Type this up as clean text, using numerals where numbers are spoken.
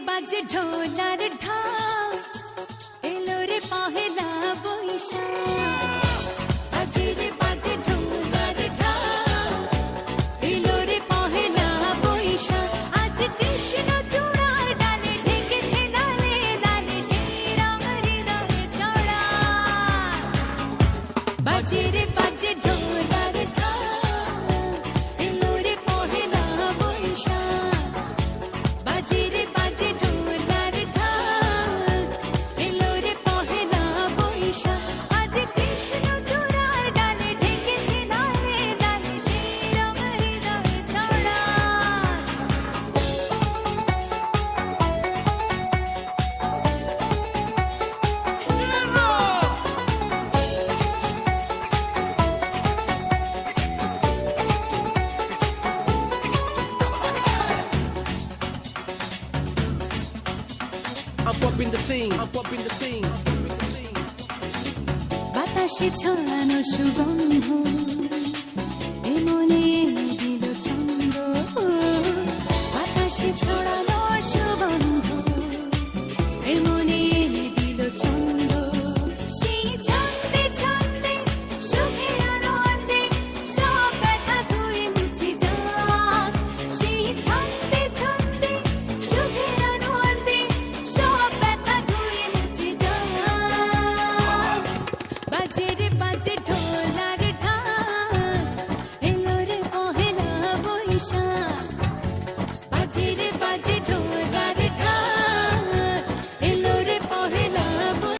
বাজে ঢোলার ঢাক এলো রে পহেলা বৈশাখ বাজে রে বাজে ঢোলার ঢাক এলো রে পহেলা বৈশাখ আজ কৃষ্ণ চূড়ার ডালে ঢেকেছে লালে লালে সেই রং হৃদয়ে ছড়া বাজে রে বাজে ঢোলার ঢাক এলো রে পহেলা বৈশাখ বাজে রে বাজে ঢোলার ঢাক এলো রে পহেলা বৈশাখ আজ কৃষ্ণ চূড়ার ডালে ঢেকেছে লালে লালে সেই রং হৃদয়ে ছড়া I'm bumping the scene. I'm bumping the scene. বাতাসে ছড়ানো সুগন্ধ এ মনে এনে দিল ছন্দ বাতাসে ছড়ানো